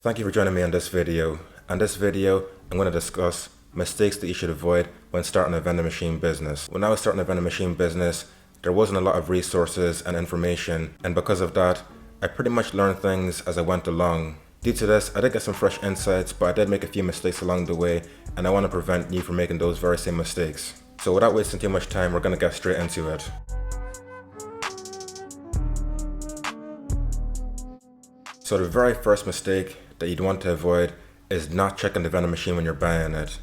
Thank you for joining me on this video. On this video, I'm going to discuss mistakes that you should avoid when starting a vending machine business. When I was starting a vending machine business, there wasn't a lot of resources and information, and because of that, I pretty much learned things as I went along. Due to this, I did get some fresh insights, but I did make a few mistakes along the way, and I want to prevent you from making those very same mistakes. So without wasting too much time, we're going to get straight into it. So the very first mistake that you'd want to avoid is not checking the vending machine when you're buying it.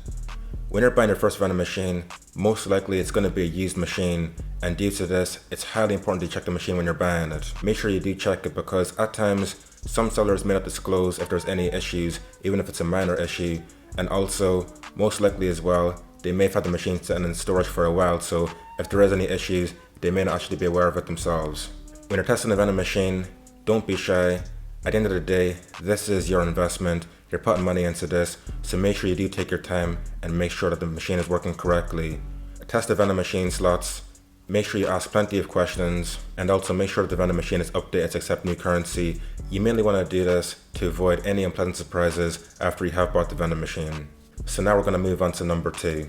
When you're buying your first vending machine, most likely it's going to be a used machine, and due to this, it's highly important to check the machine when you're buying it. Make sure you do check it because at times, some sellers may not disclose if there's any issues, even if it's a minor issue, and also, most likely as well, they may have had the machine sitting in storage for a while, so if there is any issues, they may not actually be aware of it themselves. When you're testing a vending machine, don't be shy. At the end of the day, this is your investment. You're putting money into this, so make sure you do take your time and make sure that the machine is working correctly. Test the vending machine slots. Make sure you ask plenty of questions, and also make sure that the vending machine is updated to accept new currency. You mainly want to do this to avoid any unpleasant surprises after you have bought the vending machine. So now we're going to move on to number 2.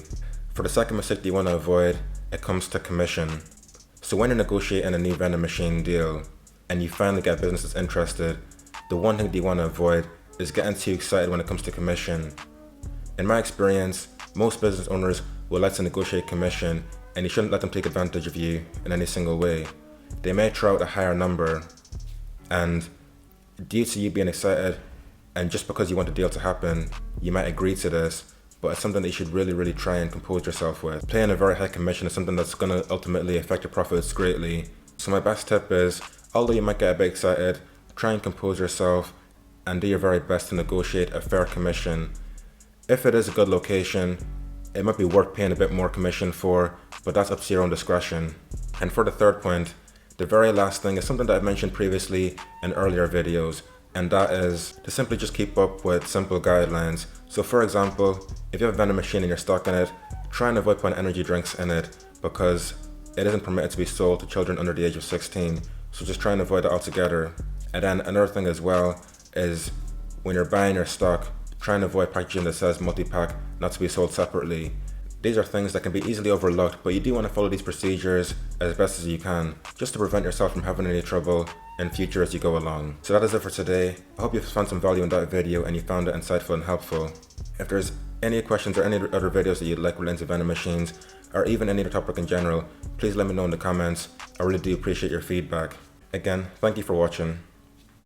For the second mistake that you want to avoid, it comes to commission. So when you're negotiating a new vending machine deal, and you finally get a business that's interested, the one thing that you want to avoid is getting too excited when it comes to commission. In my experience, most business owners will like to negotiate commission, and you shouldn't let them take advantage of you in any single way. They may throw out a higher number, and due to you being excited, and just because you want the deal to happen, you might agree to this, but it's something that you should really try and compose yourself with. Paying a very high commission is something that's going to ultimately affect your profits greatly. So my best tip is, although you might get a bit excited, try and compose yourself and do your very best to negotiate a fair commission. If it is a good location, it might be worth paying a bit more commission for, but that's up to your own discretion. And for the third point, the very last thing is something that I've mentioned previously in earlier videos, and that is to simply just keep up with simple guidelines. So for example, if you have a vending machine and you're stocking it, try and avoid putting energy drinks in it because it isn't permitted to be sold to children under the age of 16. So just try and avoid that altogether. And then another thing as well is when you're buying your stock, try and avoid packaging that says multi-pack, not to be sold separately. These are things that can be easily overlooked, but you do want to follow these procedures as best as you can, just to prevent yourself from having any trouble in future as you go along. So that is it for today. I hope you found some value in that video and you found it insightful and helpful. If there's any questions or any other videos that you'd like related to vending machines, or even any other topic in general, please let me know in the comments. I really do appreciate your feedback. Again, thank you for watching.